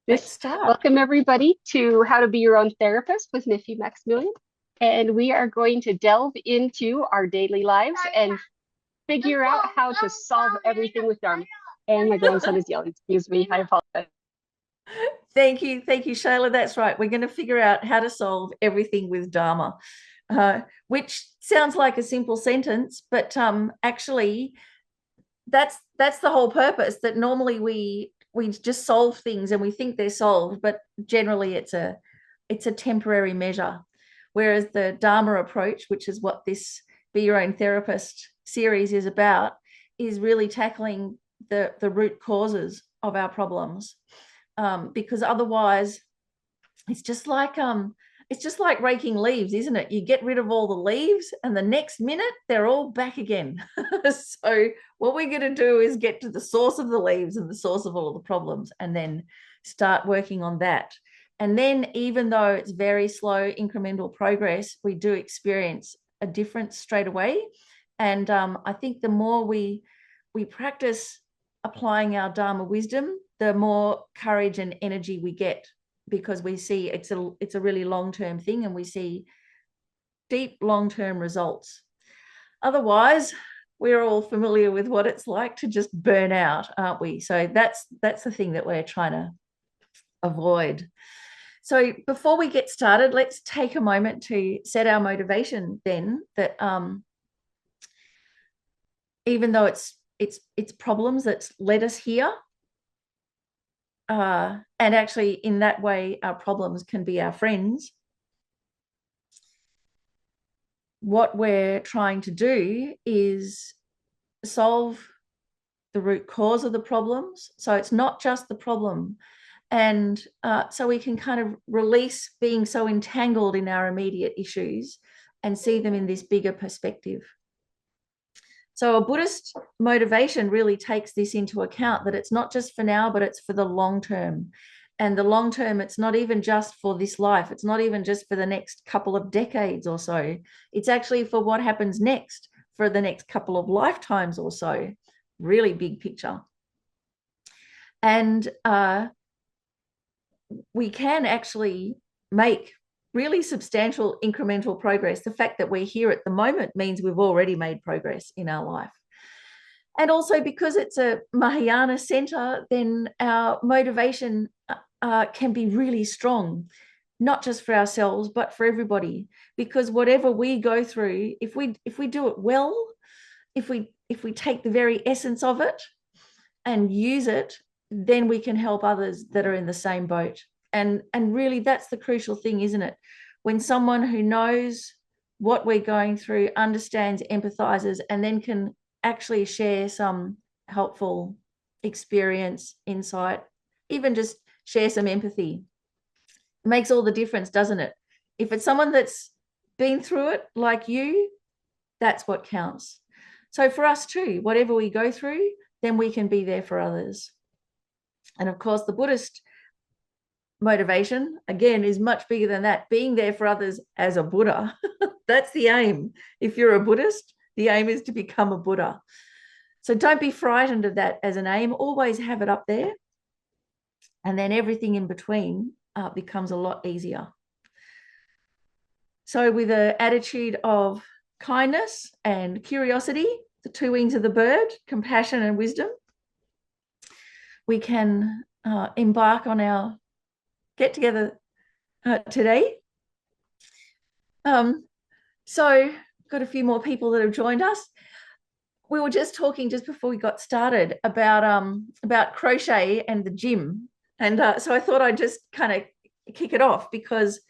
Let's start. Welcome everybody to How to Be Your Own Therapist with Miffi Maxmillion. And we are going to delve into our daily lives and figure out how to solve everything with Dharma. And my grandson is yelling, excuse me, I apologize. Thank you, Shayla. That's right. We're going to figure out how to solve everything with Dharma, which sounds like a simple sentence, but actually, that's the whole purpose. That normally we just solve things and we think they're solved, but generally it's a temporary measure. Whereas the Dharma approach, which is what this Be Your Own Therapist series is about, is really tackling the root causes of our problems. Because otherwise it's just like raking leaves, isn't it? You get rid of all the leaves and the next minute they're all back again. So what we're going to do is get to the source of the leaves and the source of all the problems, and then start working on that. And then, even though it's very slow incremental progress, we do experience a difference straight away. And I think the more we practice applying our Dharma wisdom, the more courage and energy we get, because we see it's a really long-term thing and we see deep long-term results. Otherwise, we're all familiar with what it's like to just burn out, aren't we? So that's the thing that we're trying to avoid. So before we get started, let's take a moment to set our motivation then, that even though it's problems that's led us here, and actually in that way our problems can be our friends. What we're trying to do is solve the root cause of the problems, so it's not just the problem, and so we can kind of release being so entangled in our immediate issues and see them in this bigger perspective. So a Buddhist motivation really takes this into account, that it's not just for now, but it's for the long term. And the long term, it's not even just for this life. It's not even just for the next couple of decades or so. It's actually for what happens next, for the next couple of lifetimes or so. Really big picture. And we can actually make really substantial incremental progress. The fact that we're here at the moment means we've already made progress in our life. And also, because it's a Mahayana center, then our motivation can be really strong, not just for ourselves, but for everybody. Because whatever we go through, if we do it well, if we take the very essence of it and use it, then we can help others that are in the same boat. And really, that's the crucial thing, isn't it? When someone who knows what we're going through, understands, empathizes, and then can actually share some helpful experience, insight, even just share some empathy, it makes all the difference, doesn't it? If it's someone that's been through it like you, that's what counts. So for us too, whatever we go through, then we can be there for others. And of course, the Buddhist motivation, again, is much bigger than that. Being there for others as a Buddha. That's the aim. If you're a Buddhist, the aim is to become a Buddha. So don't be frightened of that as an aim. Always have it up there. And then everything in between becomes a lot easier. So with an attitude of kindness and curiosity, the two wings of the bird, compassion and wisdom, we can embark on our get together today. So got a few more people that have joined us. We were just talking just before we got started about crochet and the gym, and so I thought I'd just kind of kick it off, because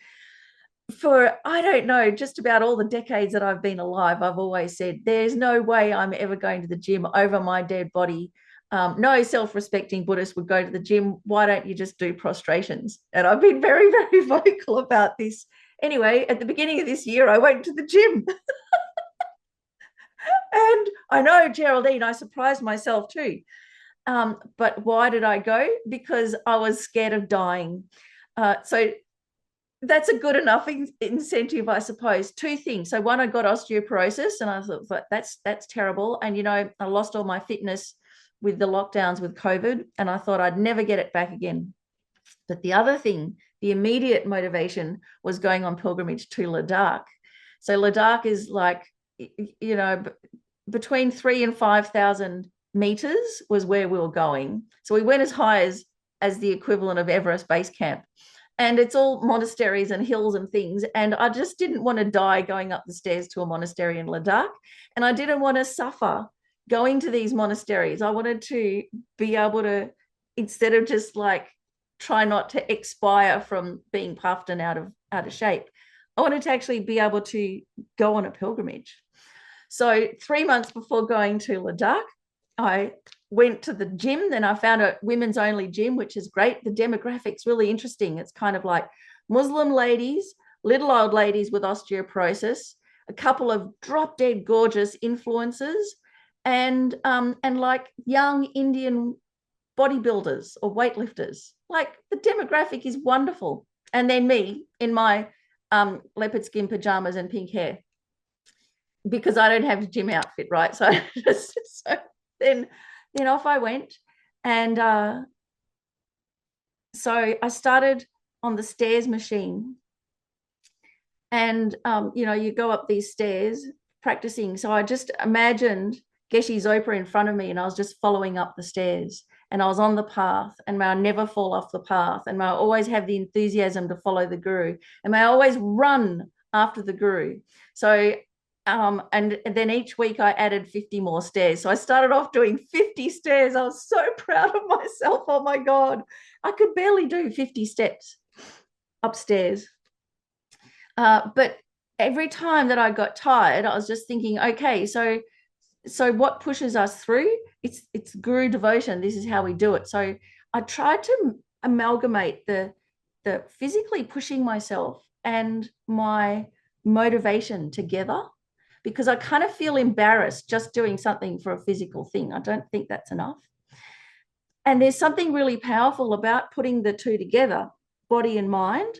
for, I don't know, just about all the decades that I've been alive, I've always said there's no way I'm ever going to the gym over my dead body. No self-respecting Buddhist would go to the gym. Why don't you just do prostrations? And I've been very, very vocal about this. Anyway, at the beginning of this year, I went to the gym. And I know, Geraldine, I surprised myself too. But why did I go? Because I was scared of dying. So that's a good enough incentive, I suppose. Two things. So one, I got osteoporosis, and I thought that's terrible. And I lost all my fitness with the lockdowns with COVID, and I thought I'd never get it back again. But the other thing, the immediate motivation was going on pilgrimage to Ladakh. So Ladakh is like, you know, between 3,000 and 5,000 meters was where we were going. So we went as high as the equivalent of Everest Base Camp. And it's all monasteries and hills and things. And I just didn't want to die going up the stairs to a monastery in Ladakh. And I didn't want to suffer going to these monasteries. I wanted to be able to, instead of just like try not to expire from being puffed and out of shape, I wanted to actually be able to go on a pilgrimage. So 3 months before going to Ladakh, I went to the gym. Then I found a women's only gym, which is great. The demographic's really interesting. It's kind of like Muslim ladies, little old ladies with osteoporosis, a couple of drop dead gorgeous influencers, and like young Indian bodybuilders or weightlifters. Like the demographic is wonderful. And then me in my leopard skin pajamas and pink hair, because I don't have a gym outfit, right? So then off I went. And so I started on the stairs machine. And, you go up these stairs practicing. So I just imagined Geshe Zopa in front of me, and I was just following up the stairs. And I was on the path, and may I never fall off the path. And may I always have the enthusiasm to follow the guru. And may I always run after the guru. So and then each week I added 50 more stairs. So I started off doing 50 stairs. I was so proud of myself. Oh my God. I could barely do 50 steps upstairs. But every time that I got tired, I was just thinking, okay, so what pushes us through? It's guru devotion. This is how we do it. So I tried to amalgamate the physically pushing myself and my motivation together, because I kind of feel embarrassed just doing something for a physical thing. I don't think that's enough. And there's something really powerful about putting the two together, body and mind,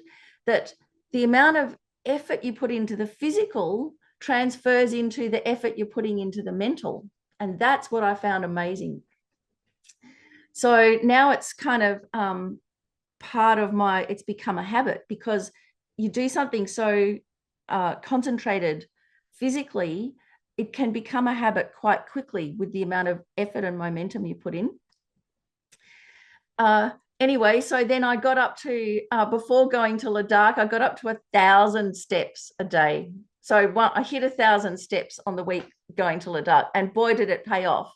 that the amount of effort you put into the physical transfers into the effort you're putting into the mental. And that's what I found amazing. So now it's kind of part of it's become a habit, because you do something so concentrated physically, it can become a habit quite quickly with the amount of effort and momentum you put in. Anyway, so then I got up to, before going to Ladakh, I got up to 1,000 steps a day. So I hit 1,000 steps on the week going to Ladakh, and boy, did it pay off.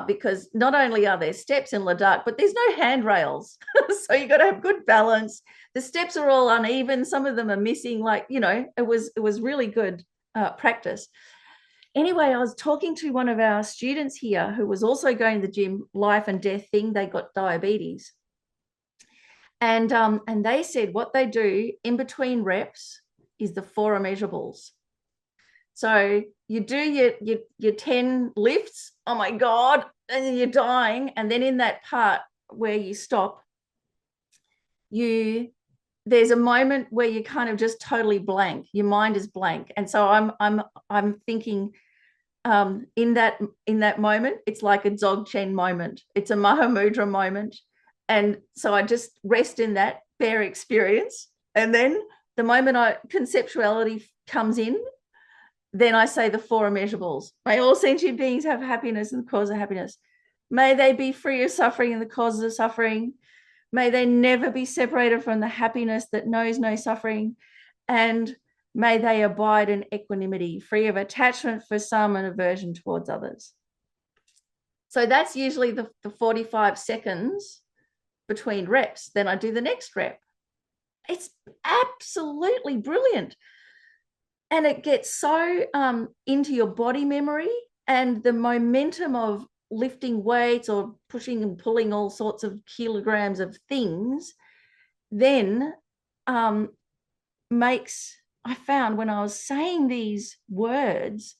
Because not only are there steps in Ladakh, but there's no handrails. So you got to have good balance. The steps are all uneven. Some of them are missing. Like, it was really good practice. Anyway, I was talking to one of our students here who was also going to the gym, life and death thing. They got diabetes. And they said what they do in between reps is the 4 immeasurables. So you do your 10 lifts, oh my God, and then you're dying. And then in that part where you stop, there's a moment where you kind of just totally blank. Your mind is blank. And so I'm thinking, in that moment, it's like a Dzogchen moment. It's a Mahamudra moment. And so I just rest in that bare experience. And then the moment conceptuality comes in, then I say the 4 immeasurables. May all sentient beings have happiness and the cause of happiness. May they be free of suffering and the causes of suffering. May they never be separated from the happiness that knows no suffering. And may they abide in equanimity, free of attachment for some and aversion towards others. So that's usually the 45 seconds between reps. Then I do the next rep. It's absolutely brilliant. And it gets so into your body memory, and the momentum of lifting weights or pushing and pulling all sorts of kilograms of things then I found when I was saying these words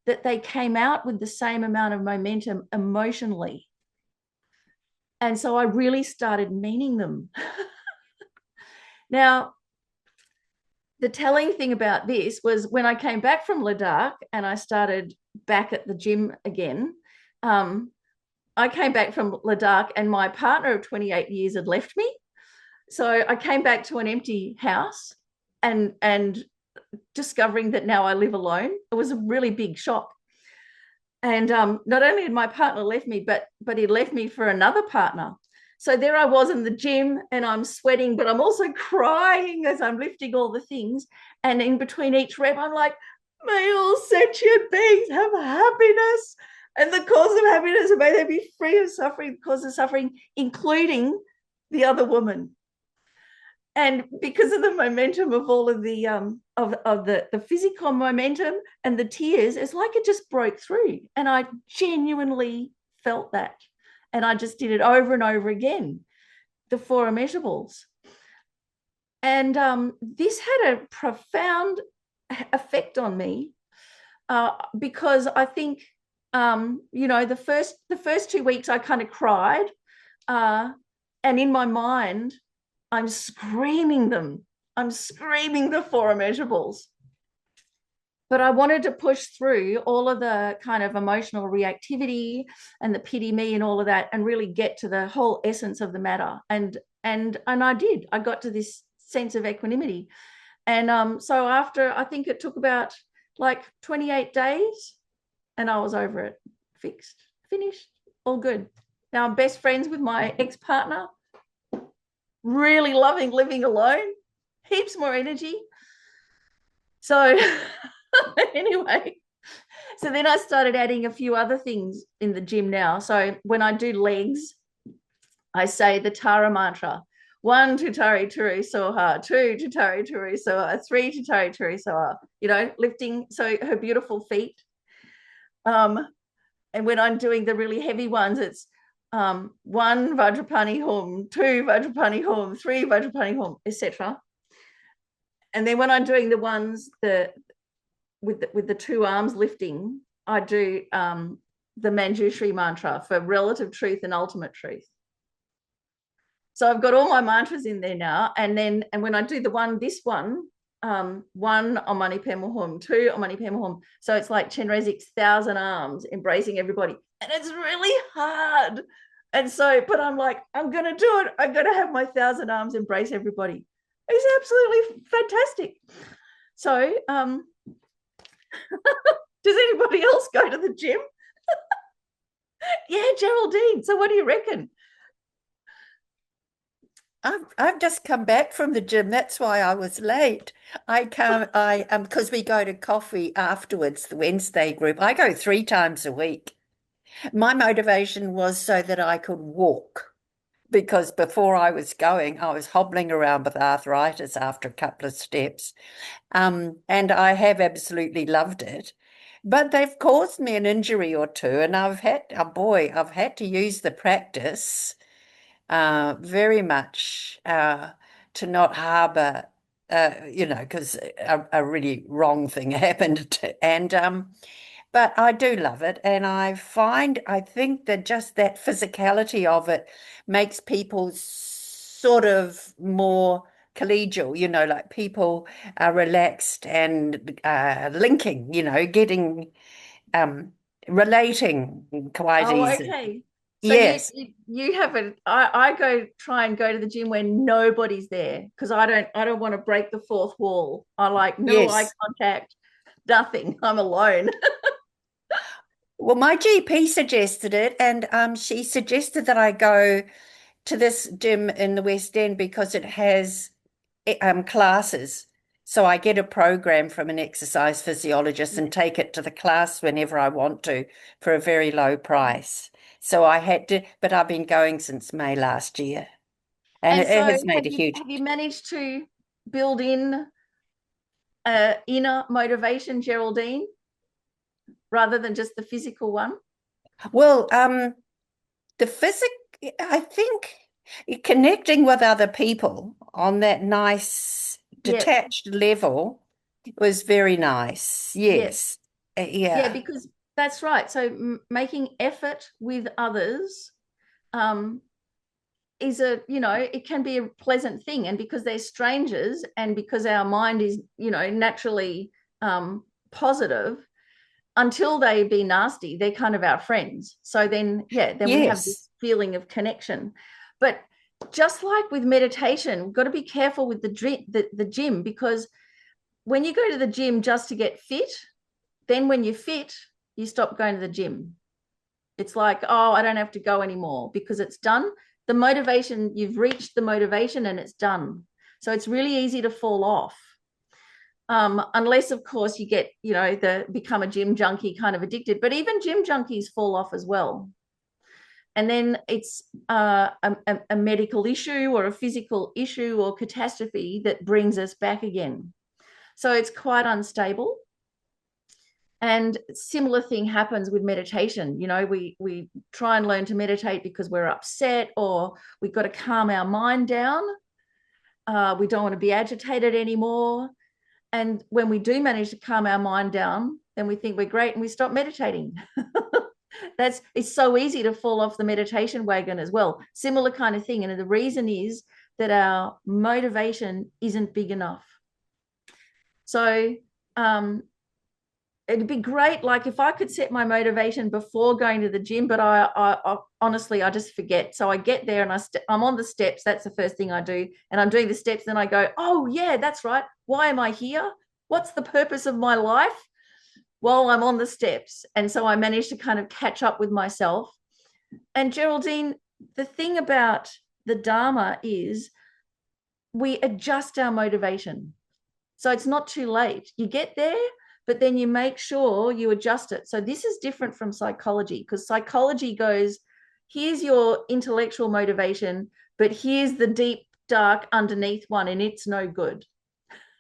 that they came out with the same amount of momentum emotionally. And so I really started meaning them. Now, the telling thing about this was when I came back from Ladakh and I started back at the gym again, I came back from Ladakh and my partner of 28 years had left me. So I came back to an empty house and discovering that now I live alone. It was a really big shock. And not only had my partner left me, but he left me for another partner. So there I was in the gym and I'm sweating, but I'm also crying as I'm lifting all the things. And in between each rep, I'm like, may all sentient beings have happiness. And the cause of happiness, may they be free of suffering, the cause of suffering, including the other woman. And because of the momentum of all of the the physical momentum and the tears, it's like it just broke through. And I genuinely felt that. And I just did it over and over again, the four immeasurables. And this had a profound effect on me because I think, the first 2 weeks I kind of cried. And in my mind, I'm screaming them. I'm screaming the four immeasurables. But I wanted to push through all of the kind of emotional reactivity and the pity me and all of that and really get to the whole essence of the matter. And I did. I got to this sense of equanimity. And so after, I think it took about like 28 days and I was over it, fixed, finished, all good. Now I'm best friends with my ex-partner, really loving living alone, heaps more energy. So anyway, so then I started adding a few other things in the gym now. So when I do legs, I say the Tara mantra. 1, Tutari Turi Soha, 2, Tutari Turi Soha, 3, Tutari Turi Soha, lifting so her beautiful feet. And when I'm doing the really heavy ones, it's 1 Vajrapani Hum, 2 Vajrapani Hum, 3 Vajrapani Hum, etc. And then when I'm doing the ones with the two arms lifting, I do the Manjushri mantra for relative truth and ultimate truth. So I've got all my mantras in there now. And when I do this one, 1 on Mani Padme Hum, 2 on Mani Padme Hum. So it's like Chenrezig's 1,000 arms embracing everybody. And it's really hard. And so, but I'm like, I'm going to do it. I'm going to have my 1,000 arms embrace everybody. It's absolutely fantastic. So, does anybody else go to the gym? Yeah, Geraldine. So what do you reckon? I've just come back from the gym. That's why I was late. Because we go to coffee afterwards, the Wednesday group. I go 3 times a week. My motivation was so that I could walk, because before I was going, I was hobbling around with arthritis after a couple of steps. And I have absolutely loved it. But they've caused me an injury or two, and I've had to use the practice very much to not harbor, because a really wrong thing happened. But I do love it. And I think that just that physicality of it makes people sort of more collegial, like people are relaxed and linking, getting, relating quite easy. Okay. So Yes. you haven't. I try and go to the gym when nobody's there because I don't want to break the fourth wall. I like no eye contact, nothing. I'm alone. Well, my GP suggested it, and she suggested that I go to this gym in the West End because it has classes. So I get a program from an exercise physiologist and take it to the class whenever I want to for a very low price. So I had to, but I've been going since May last year, and it So has made a huge. have you managed to build in inner motivation, Geraldine, rather than just the physical one? Well, I think connecting with other people on that nice detached level was very nice. Yes. Yeah, because that's right. So making effort with others is it can be a pleasant thing. And because they're strangers and because our mind is, naturally positive, until they be nasty, they're kind of our friends. So then, we have this feeling of connection. But just like with meditation, we've got to be careful with the gym, because when you go to the gym just to get fit, then when you're fit, you stop going to the gym. It's like, oh, I don't have to go anymore because it's done. The motivation, you've reached the motivation and it's done. So it's really easy to fall off. Unless, of course, you get, become a gym junkie, kind of addicted. But even gym junkies fall off as well. And then it's a medical issue or a physical issue or catastrophe that brings us back again. So it's quite unstable. And similar thing happens with meditation. We try and learn to meditate because we're upset, or we've got to calm our mind down. We don't want to be agitated anymore. And when we do manage to calm our mind down, then we think we're great and we stop meditating. It's so easy to fall off the meditation wagon as well. Similar kind of thing. And the reason is that our motivation isn't big enough. So it'd be great, like, if I could set my motivation before going to the gym, but I honestly, I just forget. So I get there and I'm on the steps. That's the first thing I do. And I'm doing the steps. Then I go, oh yeah, that's right. Why am I here? What's the purpose of my life? While I'm on the steps. And so I managed to kind of catch up with myself. And Geraldine, the thing about the Dharma is we adjust our motivation. So it's not too late. You get there, but then you make sure you adjust it. So this is different from psychology, because psychology goes, here's your intellectual motivation, but here's the deep, dark underneath one, and it's no good,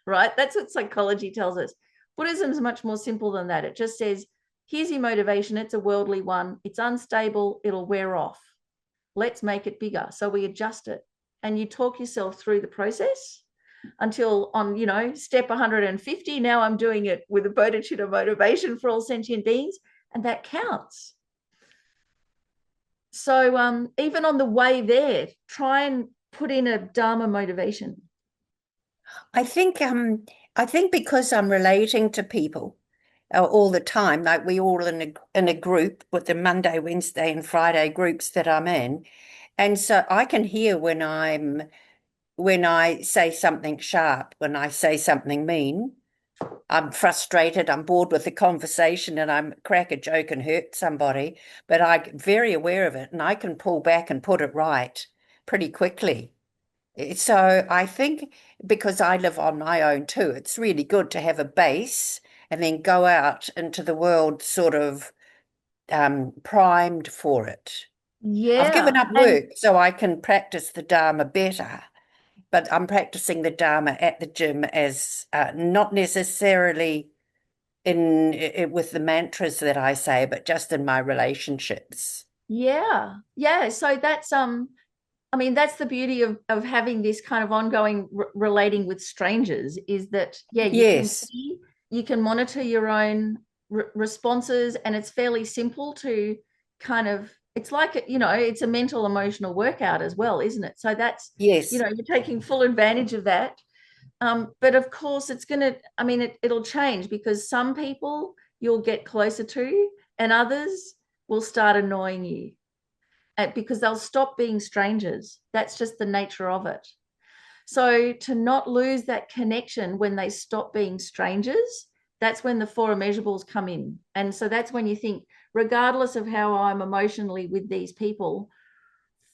right? That's what psychology tells us. Buddhism is much more simple than that. It just says, here's your motivation. It's a worldly one. It's unstable. It'll wear off. Let's make it bigger. So we adjust it. And you talk yourself through the process until on, step 150, now I'm doing it with a bodhicitta motivation for all sentient beings. And that counts. So even on the way there, try and put in a Dharma motivation. I think because I'm relating to people all the time, like we all in a group with the Monday, Wednesday, and Friday groups that I'm in, and so I can hear when I say something sharp, when I say something mean, I'm frustrated, I'm bored with the conversation, and I'm crack a joke and hurt somebody, but I'm very aware of it, and I can pull back and put it right pretty quickly. So I think because I live on my own too, it's really good to have a base and then go out into the world sort of primed for it. I've given Yeah. up work so I can practice the Dharma better, but I'm practicing the Dharma at the gym as not necessarily with the mantras that I say, but just in my relationships. Yeah. So that's that's the beauty of having this kind of ongoing relating with strangers, is that, Yes. you can monitor your own responses, and it's fairly simple to kind of, it's like, it's a mental emotional workout as well, isn't it? So that's, Yes. you're taking full advantage of that. But of course it's going to, it'll change, because some people you'll get closer to and others will start annoying you, because they'll stop being strangers. That's just the nature of it. So to not lose that connection when they stop being strangers, that's when the four immeasurables come in. And so that's when you think, regardless of how I'm emotionally with these people,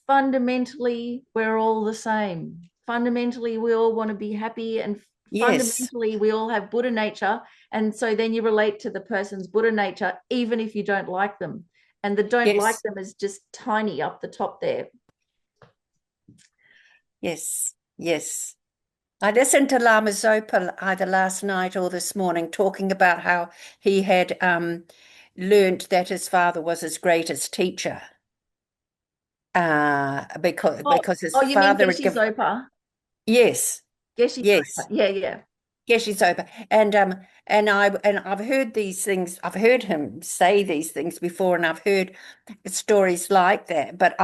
fundamentally, we're all the same. Fundamentally, we all want to be happy, and Yes. fundamentally, we all have Buddha nature. And so then you relate to the person's Buddha nature, even if you don't like them. And the don't like Yes. them is just tiny up the top there. Yes. Yes. I listened to Lama Zopa either last night or this morning talking about how he had learned that his father was his greatest teacher. Because his You mean father had Geshe given, Zopa? yes, Geshe Zopa. yes. Yeah. Geshe Zopa. And I've heard these things, I've heard him say these things before, and I've heard stories like that, but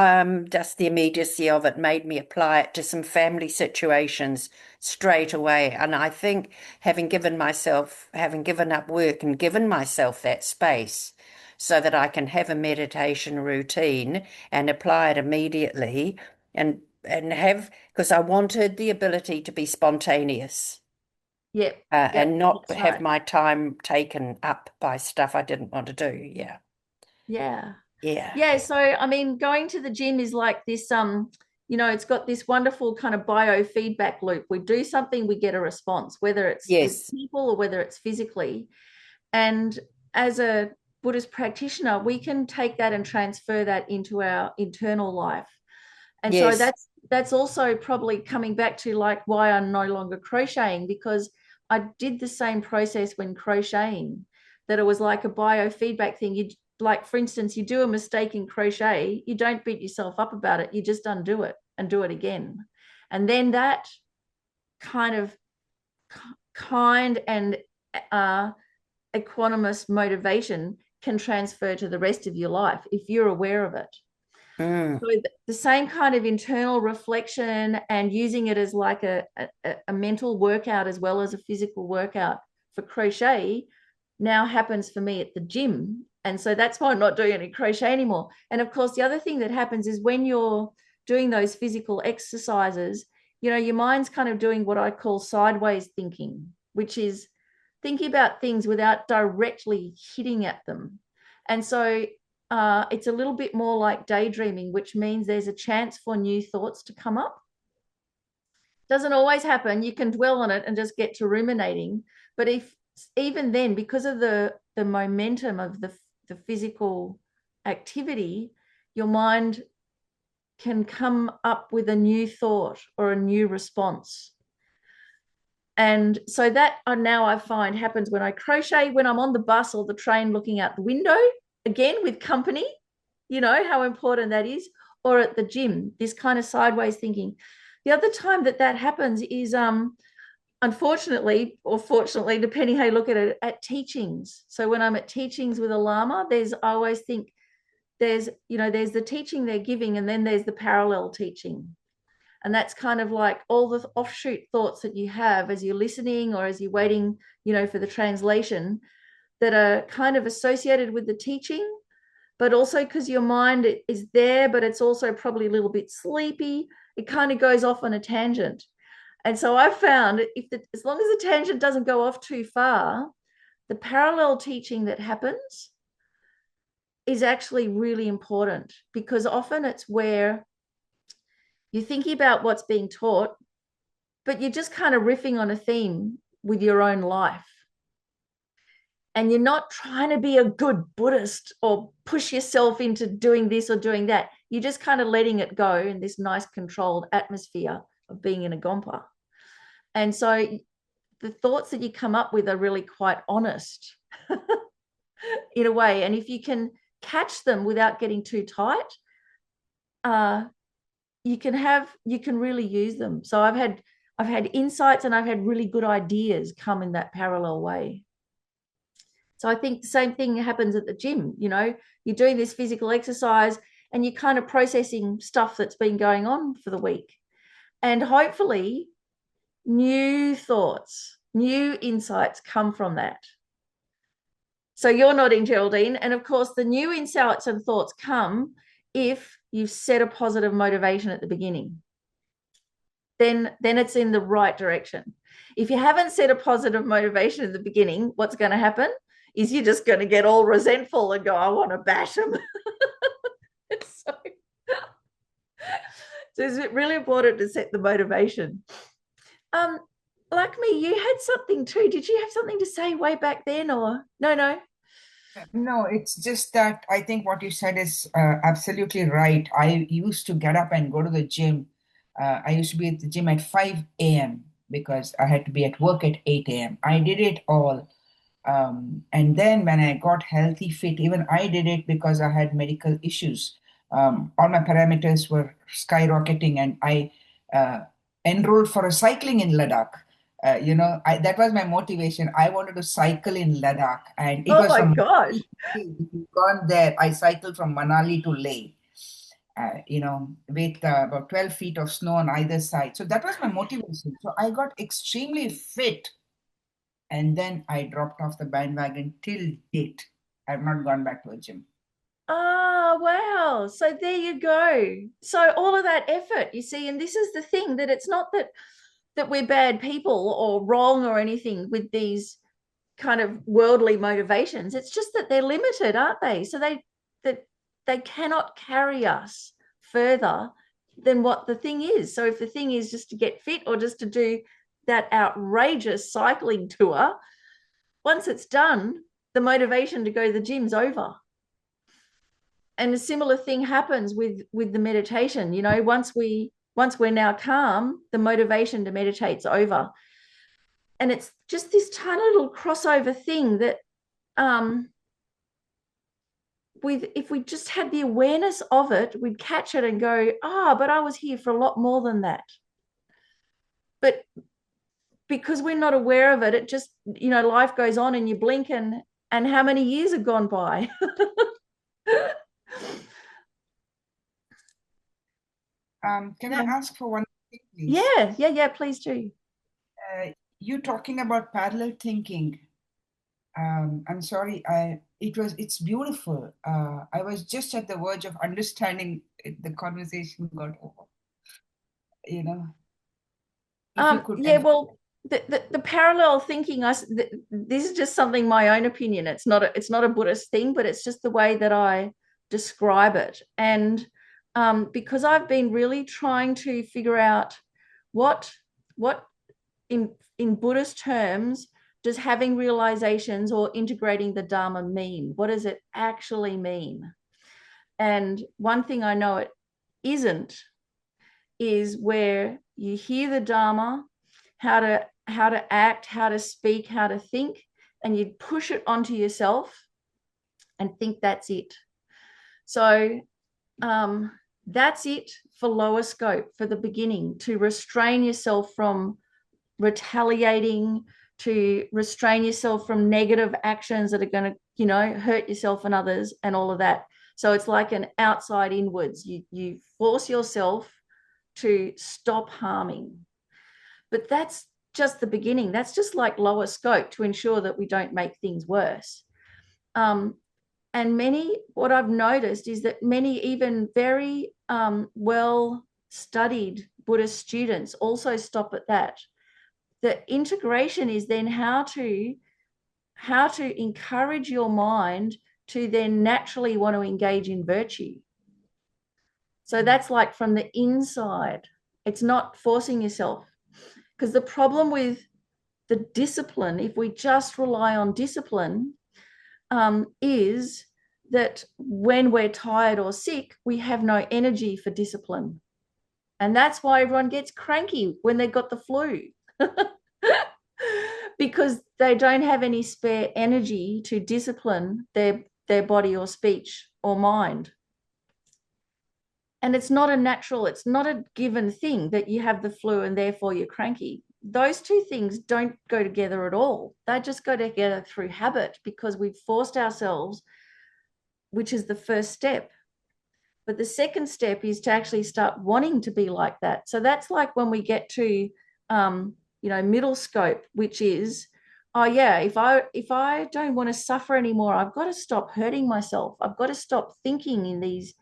just the immediacy of it made me apply it to some family situations straight away. And I think having given up work and given myself that space so that I can have a meditation routine and apply it immediately, and and have, because I wanted the ability to be spontaneous, Yep. and not That's have right. my time taken up by stuff I didn't want to do. Yeah. Yeah. Yeah. Yeah. So, I mean, going to the gym is like this, it's got this wonderful kind of biofeedback loop. We do something, we get a response, whether it's with Yes. people or whether it's physically. And as a Buddhist practitioner, we can take that and transfer that into our internal life. And so Yes. that's also probably coming back to like why I'm no longer crocheting, because I did the same process when crocheting, that it was like a biofeedback thing. You, like, for instance, you do a mistake in crochet, you don't beat yourself up about it, you just undo it and do it again. And then that kind of kind and equanimous motivation can transfer to the rest of your life if you're aware of it. Mm. So the same kind of internal reflection and using it as like a mental workout as well as a physical workout for crochet now happens for me at the gym. And so that's why I'm not doing any crochet anymore. And of course, the other thing that happens is when you're doing those physical exercises, your mind's kind of doing what I call sideways thinking, which is thinking about things without directly hitting at them. And so it's a little bit more like daydreaming, which means there's a chance for new thoughts to come up. Doesn't always happen. You can dwell on it and just get to ruminating. But if even then, because of the momentum of the physical activity, your mind can come up with a new thought or a new response. And so that now I find happens when I crochet, when I'm on the bus or the train looking out the window, again with company, how important that is, or at the gym, this kind of sideways thinking. The other time that happens is unfortunately or fortunately, depending how you look at it, at teachings. So when I'm at teachings with a Lama, I always think there's the teaching they're giving, and then there's the parallel teaching. And that's kind of like all the offshoot thoughts that you have as you're listening or as you're waiting, for the translation, that are kind of associated with the teaching, but also because your mind is there, but it's also probably a little bit sleepy. It kind of goes off on a tangent. And so I've found as long as the tangent doesn't go off too far, the parallel teaching that happens is actually really important, because often it's where you're thinking about what's being taught, but you're just kind of riffing on a theme with your own life. And you're not trying to be a good Buddhist or push yourself into doing this or doing that. You're just kind of letting it go in this nice controlled atmosphere of being in a gompa. And so the thoughts that you come up with are really quite honest in a way. And if you can catch them without getting too tight, you can really use them. So I've had insights and I've had really good ideas come in that parallel way. So I think the same thing happens at the gym. You're doing this physical exercise and you're kind of processing stuff that's been going on for the week. And hopefully new thoughts, new insights come from that. So you're nodding, Geraldine. And of course, the new insights and thoughts come if you've set a positive motivation at the beginning. Then it's in the right direction. If you haven't set a positive motivation at the beginning, what's going to happen is you're just going to get all resentful and go, I want to bash them. so it's really important to set the motivation. Lakshmi, you had something too. Did you have something to say way back then, or no? No, it's just that I think what you said is absolutely right. I used to get up and go to the gym. I used to be at the gym at 5 a.m. because I had to be at work at 8 a.m. I did it all. And then when I got healthy, fit, even I did it because I had medical issues. All my parameters were skyrocketing, and I enrolled for a cycling in Ladakh. That was my motivation. I wanted to cycle in Ladakh, and it Oh was my from gosh. if you've gone there. I cycled from Manali to Leh. With about 12 feet of snow on either side. So that was my motivation. So I got extremely fit, and then I dropped off the bandwagon till date. I've not gone back to a gym. Ah, wow. So there you go. So all of that effort, you see, and this is the thing, that it's not that we're bad people or wrong or anything with these kind of worldly motivations. It's just that they're limited, aren't they? So they cannot carry us further than what the thing is. So if the thing is just to get fit or just to do that outrageous cycling tour, once it's done, the motivation to go to the gym's over. And a similar thing happens with the meditation. You know, once we're now calm, the motivation to meditate's over. And it's just this tiny little crossover thing that if we just had the awareness of it, we'd catch it and go, but I was here for a lot more than that. But because we're not aware of it, it just, you know, life goes on and you blink and how many years have gone by? Can I ask for one thing, please? Yeah, please do. You talking about parallel thinking. I'm sorry, it's beautiful. I was just at the verge of understanding it, the conversation got over. You know, if you could. Well, the parallel thinking, this is just something, my own opinion. It's not a Buddhist thing, but it's just the way that I describe it. And because I've been really trying to figure out what in Buddhist terms does having realizations or integrating the Dharma mean? What does it actually mean? And one thing I know it isn't is where you hear the Dharma, how to act, how to speak, how to think, and you push it onto yourself and think that's it. So that's it for lower scope, for the beginning, to restrain yourself from retaliating, to restrain yourself from negative actions that are going to, you know, hurt yourself and others and all of that. So it's like an outside inwards. You force yourself to stop harming. But that's just the beginning. That's just like lower scope to ensure that we don't make things worse. And what I've noticed is that many even very well-studied Buddhist students also stop at that. The integration is then how to encourage your mind to then naturally want to engage in virtue. So that's like from the inside. It's not forcing yourself. Because the problem with the discipline, if we just rely on discipline, is that when we're tired or sick, we have no energy for discipline. And that's why everyone gets cranky when they've got the flu. Because they don't have any spare energy to discipline their body or speech or mind. And it's not a given thing that you have the flu and therefore you're cranky. Those two things don't go together at all. They just go together through habit because we've forced ourselves, which is the first step. But the second step is to actually start wanting to be like that. So that's like when we get to middle scope, which is, if I don't want to suffer anymore, I've got to stop hurting myself. I've got to stop thinking in these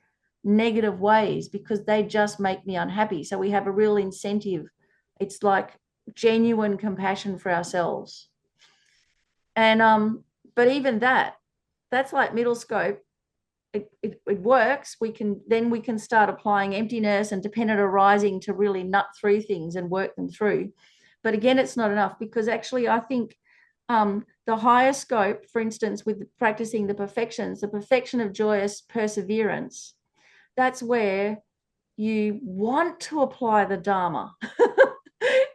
negative ways because they just make me unhappy. So we have a real incentive. It's like genuine compassion for ourselves. And but even that's like middle scope. It works. We can start applying emptiness and dependent arising to really nut through things and work them through. But again, it's not enough because actually I think the higher scope, for instance, with practicing the perfections, the perfection of joyous perseverance, that's where you want to apply the Dharma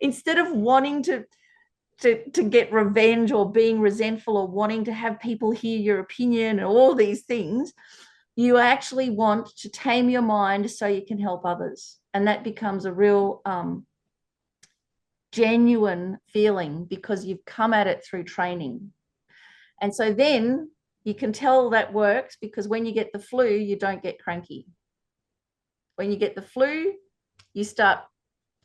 instead of wanting to get revenge or being resentful or wanting to have people hear your opinion and all these things. You actually want to tame your mind so you can help others. And that becomes a real genuine feeling because you've come at it through training. And so then you can tell that works because when you get the flu, you don't get cranky. When you get the flu, you start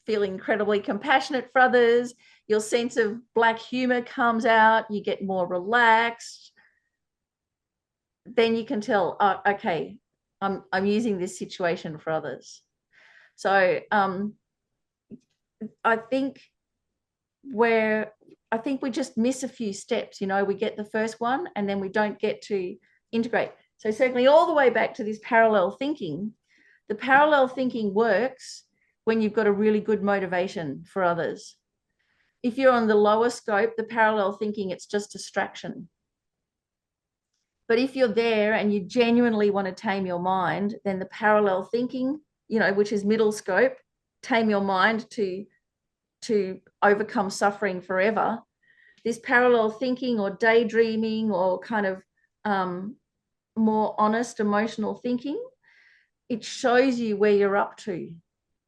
feeling incredibly compassionate for others. Your sense of black humor comes out. You get more relaxed. then you can tell, oh, okay, I'm using this situation for others. So I think we just miss a few steps. You know, we get the first one and then we don't get to integrate. So circling all the way back to this parallel thinking, the parallel thinking works when you've got a really good motivation for others. If you're on the lower scope, the parallel thinking, it's just distraction. But if you're there and you genuinely want to tame your mind, then the parallel thinking, you know, which is middle scope, tame your mind to overcome suffering forever. This parallel thinking or daydreaming or kind of more honest emotional thinking, it shows you where you're up to.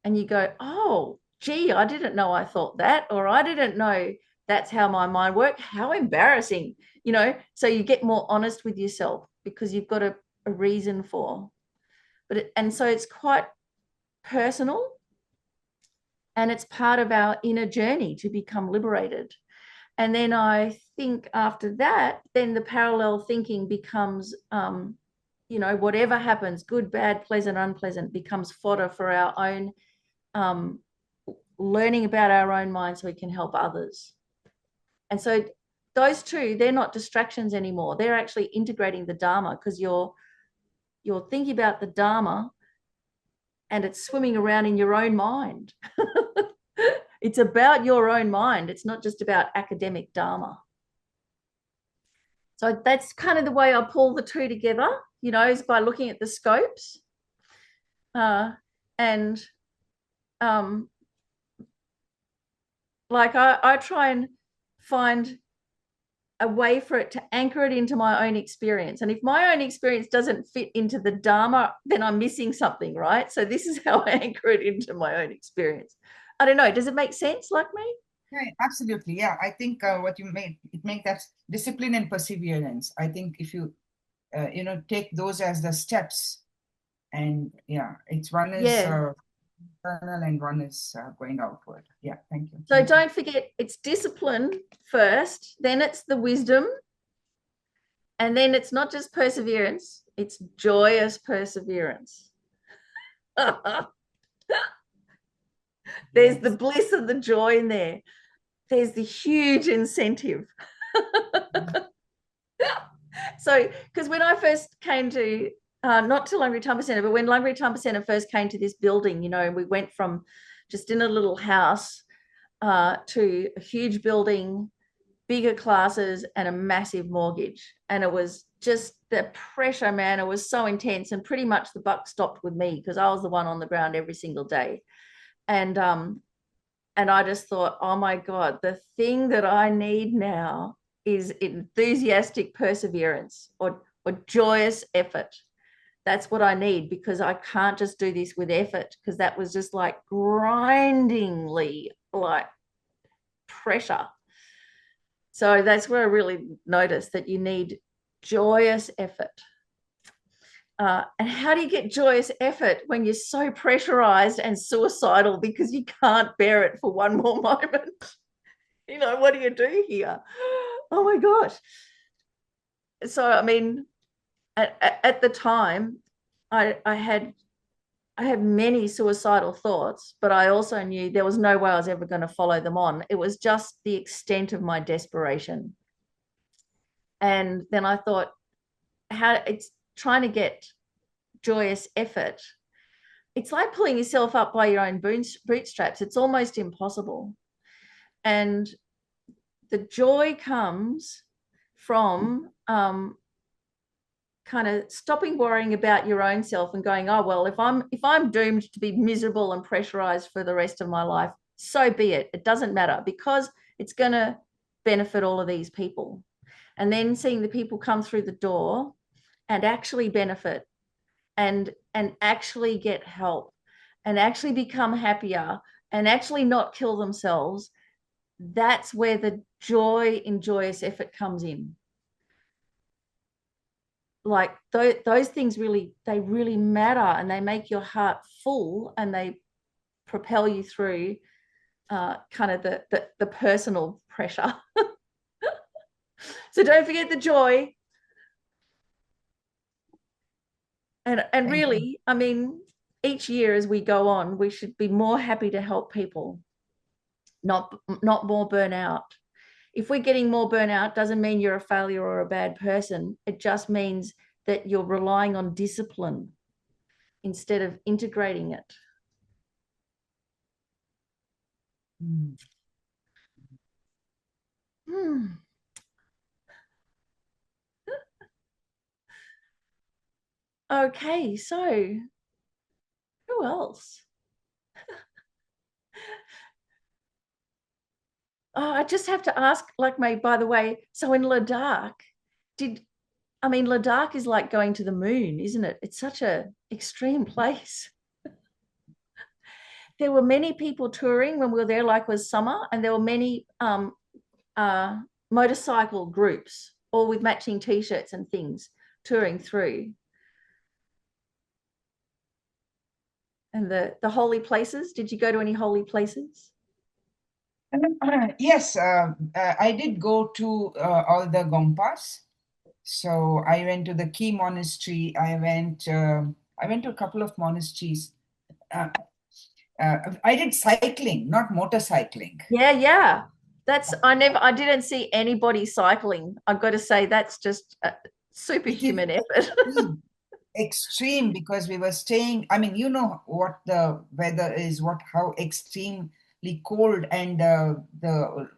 And you go, oh, gee, I didn't know I thought that, or I didn't know that's how my mind worked. How embarrassing, you know? So you get more honest with yourself because you've got a reason for. And so it's quite personal, and it's part of our inner journey to become liberated. And then I think after that, then the parallel thinking becomes, you know, whatever happens, good, bad, pleasant, unpleasant, becomes fodder for our own learning about our own mind so we can help others. And so those two, they're not distractions anymore. They're actually integrating the Dharma, because you're thinking about the Dharma and it's swimming around in your own mind. It's about your own mind. It's not just about academic Dharma. So that's kind of the way I pull the two together, you know, is by looking at the scopes. Like I try and find a way for it to anchor it into my own experience. And if my own experience doesn't fit into the Dharma, then I'm missing something, right? So this is how I anchor it into my own experience. I don't know. Does it make sense, like me? Yeah, absolutely. Yeah, I think what you made, it makes that discipline and perseverance. I think if you, you know, take those as the steps, and yeah, it's one is internal and one is going outward. Yeah, thank you. So don't forget, it's discipline first, then it's the wisdom, and then it's not just perseverance, it's joyous perseverance. There's the bliss and the joy in there. There's the huge incentive. So, because when I first came to, not to Langri Tamba Centre, but when Langri Tamba Centre first came to this building, you know, we went from just in a little house to a huge building, bigger classes, and a massive mortgage. And it was just the pressure, man, it was so intense. And pretty much the buck stopped with me because I was the one on the ground every single day. And I just thought, oh my God, the thing that I need now is enthusiastic perseverance or joyous effort. That's what I need, because I can't just do this with effort, because that was just like grindingly like pressure. So that's where I really noticed that you need joyous effort. And how do you get joyous effort when you're so pressurized and suicidal because you can't bear it for one more moment? You know, what do you do here? Oh my gosh. So, I mean, at the time, I had many suicidal thoughts, but I also knew there was no way I was ever going to follow them on. It was just the extent of my desperation. And then I thought, how it's trying to get joyous effort. It's like pulling yourself up by your own bootstraps. It's almost impossible. And the joy comes from kind of stopping worrying about your own self and going, oh, well, if I'm doomed to be miserable and pressurized for the rest of my life, so be it. It doesn't matter, because it's going to benefit all of these people. And then seeing the people come through the door and actually benefit and actually get help and actually become happier and actually not kill themselves, that's where the joy in joyous effort comes in. Like those things really matter, and they make your heart full, and they propel you through kind of the personal pressure. So don't forget the joy. And Thank you. really, I mean, each year as we go on, we should be more happy to help people, not more burnout. If we're getting more burnout, doesn't mean you're a failure or a bad person. It just means that you're relying on discipline instead of integrating it. Mm. Okay, so who else? Oh, I just have to ask, like, by the way, so in Ladakh, Ladakh is like going to the moon, isn't it? It's such a extreme place. There were many people touring when we were there, like was summer, and there were many motorcycle groups, all with matching t-shirts and things, touring through. And the holy places, did you go to any holy places? Yes, I did go to all the Gompas. So I went to the Key Monastery. I went to a couple of monasteries. I did cycling, not motorcycling. Yeah. I didn't see anybody cycling. I've got to say that's just a superhuman effort. Extreme because we were staying. I mean, you know what the weather is, how extremely cold and the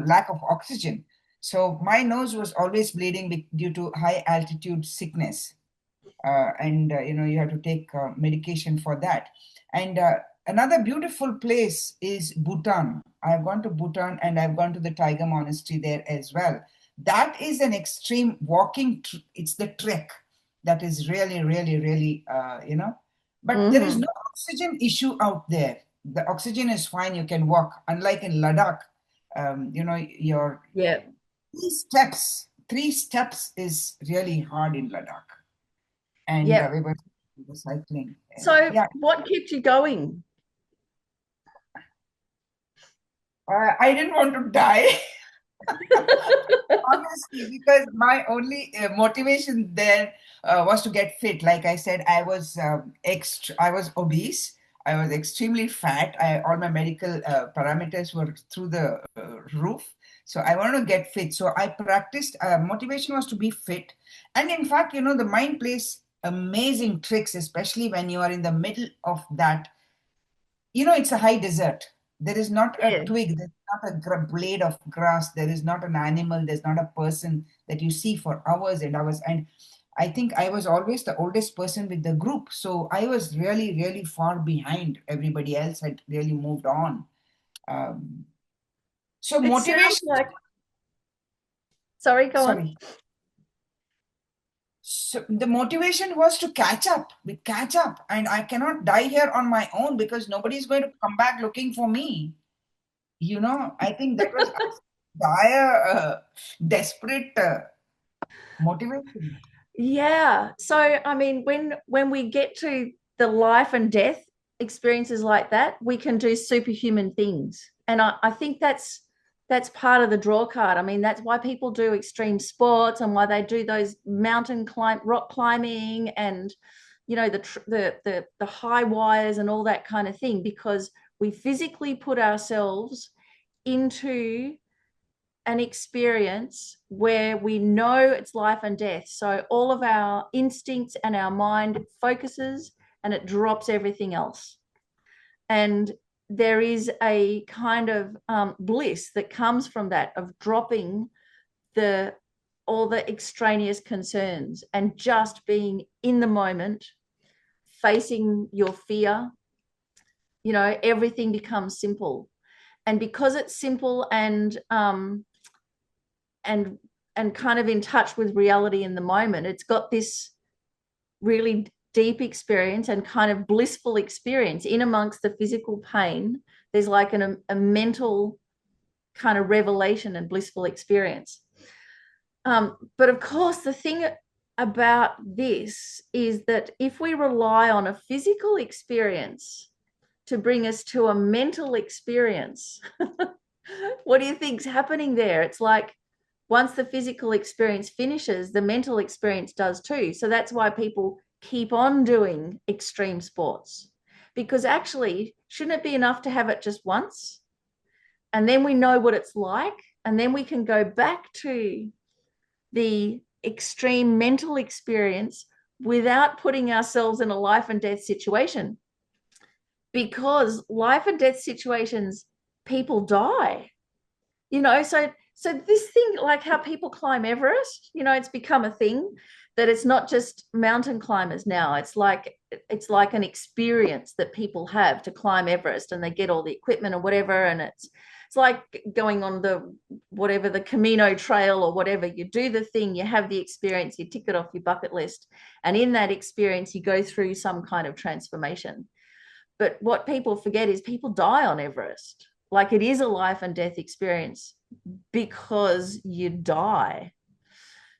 lack of oxygen. So my nose was always bleeding due to high altitude sickness, and you have to take medication for that. And another beautiful place is Bhutan. I've gone to Bhutan and I've gone to the Tiger Monastery there as well. That is an extreme walking. It's the trek that is really, really, really, But there is no oxygen issue out there. The oxygen is fine. You can walk. Unlike in Ladakh, your Yeah. three steps is really hard in Ladakh. And Yeah. we were cycling. So what kept you going? I didn't want to die. Honestly, because my only motivation there was to get fit. Like I said, I was obese. I was extremely fat. All my medical parameters were through the roof. So I wanted to get fit. So I practiced. Motivation was to be fit. And in fact, the mind plays amazing tricks, especially when you are in the middle of that. It's a high desert. There is not a twig, there's not a blade of grass, there is not an animal, there's not a person that you see for hours and hours. And I think I was always the oldest person with the group. So I was really, really far behind. Everybody else had really moved on. So motivation. Sorry, go on. So the motivation was to catch up, and I cannot die here on my own because nobody's going to come back looking for me. I think that was dire, desperate motivation. Yeah. So, I mean, when we get to the life and death experiences like that, we can do superhuman things. And I think that's part of the draw card. I mean, that's why people do extreme sports and why they do those rock climbing and, the high wires and all that kind of thing, because we physically put ourselves into an experience where we know it's life and death. So all of our instincts and our mind focuses and it drops everything else. And there is a kind of bliss that comes from that, of dropping all the extraneous concerns and just being in the moment, facing your fear. Everything becomes simple. And because it's simple and kind of in touch with reality in the moment, it's got this really deep experience and kind of blissful experience in amongst the physical pain. There's like a mental kind of revelation and blissful experience. But of course, the thing about this is that if we rely on a physical experience to bring us to a mental experience, what do you think's happening there? It's like once the physical experience finishes, the mental experience does too. So that's why people keep on doing extreme sports, because actually, shouldn't it be enough to have it just once? And then we know what it's like, and then we can go back to the extreme mental experience without putting ourselves in a life and death situation. Because life and death situations, people die, so this thing, like how people climb Everest, it's become a thing that it's not just mountain climbers now. It's like an experience that people have to climb Everest, and they get all the equipment or whatever, and it's like going on the Camino Trail or whatever. You do the thing, you have the experience, you tick it off your bucket list, and in that experience you go through some kind of transformation. But what people forget is people die on Everest. Like, it is a life and death experience because you die.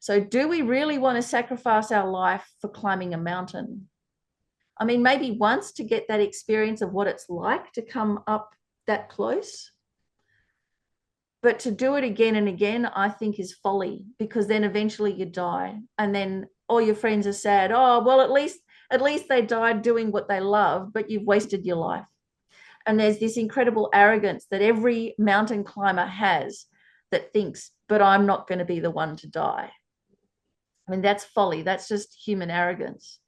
So do we really want to sacrifice our life for climbing a mountain? I mean, maybe once to get that experience of what it's like to come up that close. But to do it again and again, I think, is folly, because then eventually you die, and then all your friends are sad. Oh, well, at least they died doing what they love, but you've wasted your life. And there's this incredible arrogance that every mountain climber has, that thinks, but I'm not going to be the one to die. I mean, that's folly. That's just human arrogance.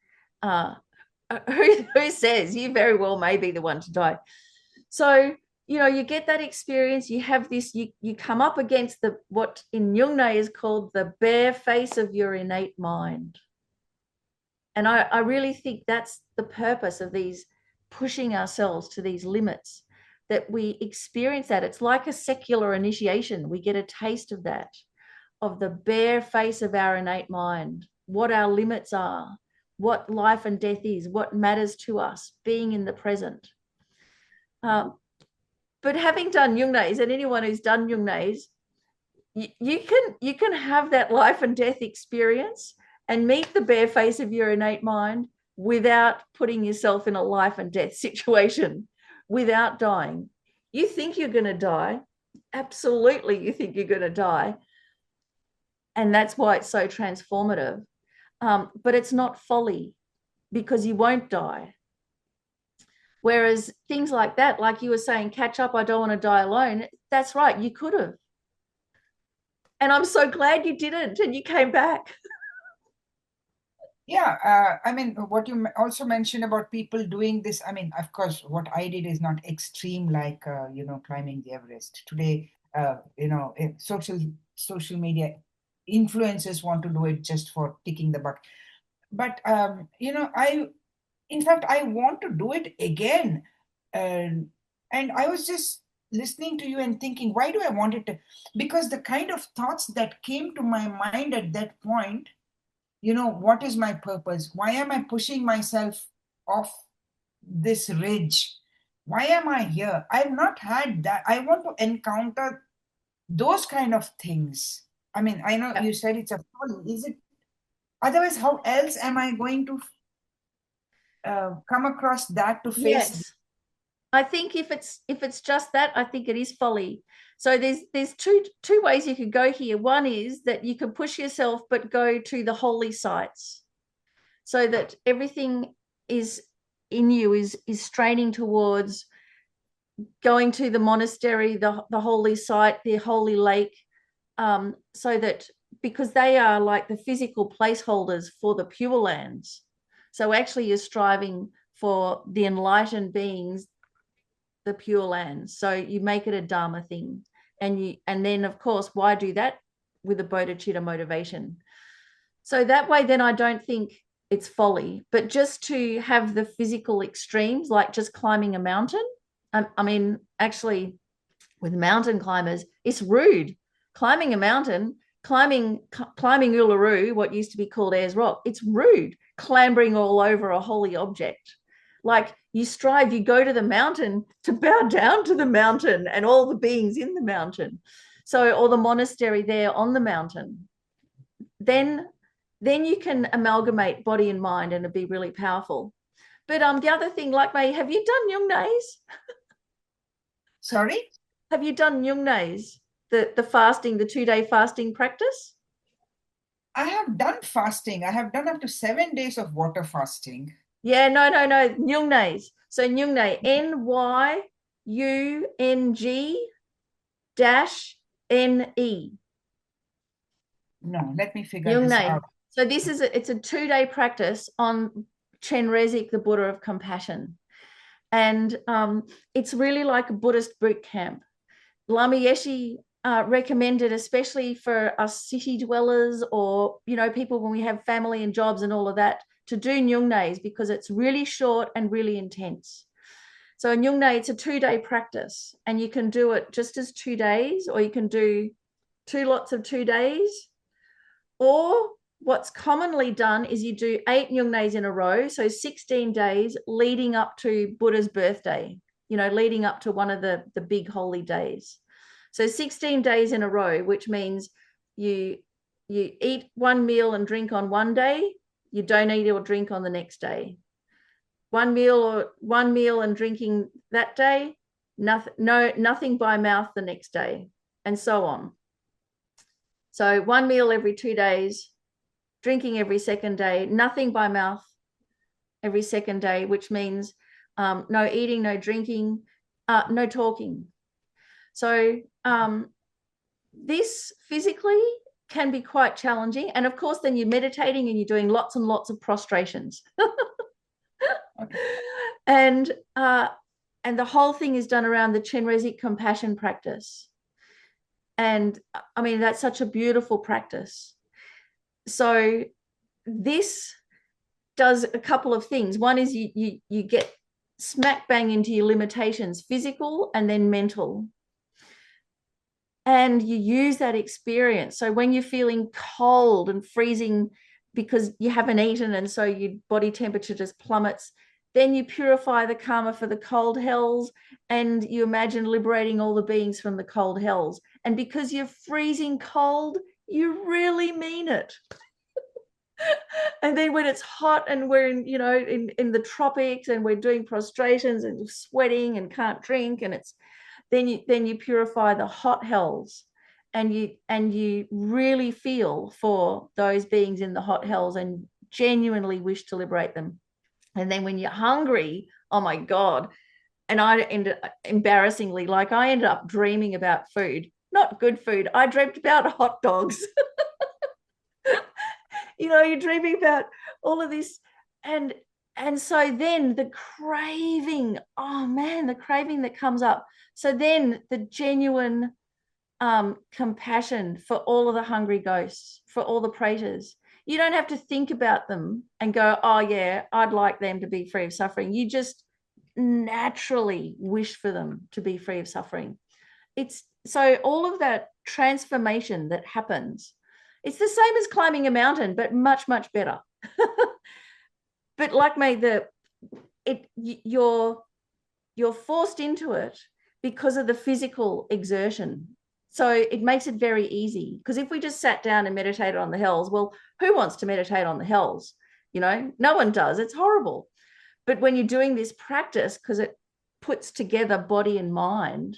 Who says? You very well may be the one to die. So, you get that experience, you have this, you come up against what in Jungne is called the bare face of your innate mind. And I really think that's the purpose of these, pushing ourselves to these limits, that we experience that. It's like a secular initiation. We get a taste of that, of the bare face of our innate mind, what our limits are, what life and death is, what matters to us, being in the present. But having done Jungne's, and anyone who's done Jungne's, you can have that life and death experience and meet the bare face of your innate mind without putting yourself in a life and death situation, without dying. You think you're going to die. Absolutely, you think you're going to die. And that's why it's so transformative. But it's not folly, because you won't die. Whereas things like that, like you were saying, catch up, I don't want to die alone. That's right, you could have. And I'm so glad you didn't, and you came back. Yeah, I mean, what you also mentioned about people doing this, I mean, of course, what I did is not extreme, like, climbing the Everest. Today, social media influencers want to do it just for ticking the box. But, in fact, I want to do it again. And I was just listening to you and thinking, why do I want it to? Because the kind of thoughts that came to my mind at that point, what is my purpose? Why am I pushing myself off this ridge? Why am I here? I've not had that. I want to encounter those kind of things. I mean, I know you said it's a folly. Is it? Otherwise, how else am I going to come across that to face? Yes. I think if it's just that, I think it is folly. So there's two ways you could go here. One is that you can push yourself, but go to the holy sites, so that everything is in you is straining towards going to the monastery, the holy site, the holy lake, so that, because they are like the physical placeholders for the Pure Lands. So actually you're striving for the enlightened beings, the Pure Lands. So you make it a Dharma thing. And then, of course, why do that? With a bodhicitta motivation. So that way, then I don't think it's folly. But just to have the physical extremes, like just climbing a mountain, I mean, actually, with mountain climbers, it's rude. Climbing a mountain, climbing Uluru, what used to be called Ayers Rock, it's rude. Clambering all over a holy object. Like, you strive, you go to the mountain to bow down to the mountain and all the beings in the mountain. So, or the monastery there on the mountain. Then you can amalgamate body and mind, and it'd be really powerful. But the other thing, like, May, have you done Jungne's? Sorry? Have you done Jungne's, the fasting, the 2-day fasting practice? I have done fasting. I have done up to 7 days of water fasting. Yeah, no, Nyungnays. So Nyungnay, Nyung-N-E. No, let me figure this Nyungnay. out. So it's a 2-day practice on Chenrezig, the Buddha of compassion. And it's really like a Buddhist boot camp. Lama Yeshe recommended, especially for us city dwellers or, people when we have family and jobs and all of that, to do Nyungnays because it's really short and really intense. So in Nyungnay, it's a 2-day practice, and you can do it just as 2 days, or you can do 2 lots of 2 days. Or what's commonly done is you do 8 Nyungnays in a row, so 16 days leading up to Buddha's birthday, leading up to one of the big holy days. So 16 days in a row, which means you eat one meal and drink on one day, you don't eat or drink on the next day. One meal and drinking that day, nothing by mouth the next day, and so on. So 1 meal every 2 days, drinking every second day, nothing by mouth every second day, which means no eating, no drinking, no talking. So this physically can be quite challenging. And of course, then you're meditating and you're doing lots and lots of prostrations. And the whole thing is done around the Chenrezig compassion practice. And I mean, that's such a beautiful practice. So this does a couple of things. One is you get smack bang into your limitations, physical and then mental. And you use that experience. So when you're feeling cold and freezing because you haven't eaten and so your body temperature just plummets, then you purify the karma for the cold hells and you imagine liberating all the beings from the cold hells. And because you're freezing cold, you really mean it. And then when it's hot and we're in the tropics and we're doing prostrations and sweating and can't drink, and it's then you purify the hot hells, and you really feel for those beings in the hot hells and genuinely wish to liberate them. And then when you're hungry, oh my God. And I ended up dreaming about food, not good food. I dreamt about hot dogs. You're dreaming about all of this. And so then the craving, oh man, the craving that comes up. So then the genuine compassion for all of the hungry ghosts, for all the praetors. You don't have to think about them and go, oh yeah, I'd like them to be free of suffering. You just naturally wish for them to be free of suffering. It's so all of that transformation that happens, it's the same as climbing a mountain, but much, much better. But like you're forced into it because of the physical exertion. So it makes it very easy. Because if we just sat down and meditated on the hells, well, who wants to meditate on the hells? No one does. It's horrible. But when you're doing this practice, because it puts together body and mind,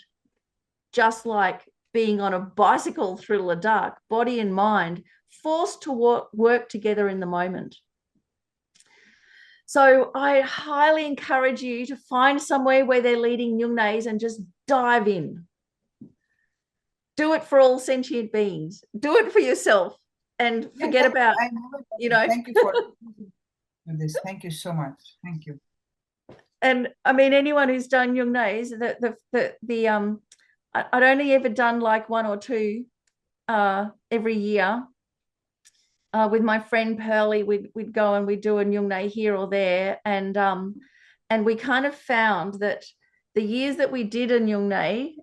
just like being on a bicycle through Ladakh, body and mind forced to work together in the moment. So I highly encourage you to find somewhere where they're leading Nyungnays and just dive in. Do it for all sentient beings. Do it for yourself and forget about, Thank you for this. Thank you so much. Thank you. And I mean, anyone who's done Nyungnays, I'd only ever done like 1 or 2 every year. With my friend Pearlie, we'd go and we'd do a Nyungnay here or there, and we kind of found that the years that we did a Nyungnay,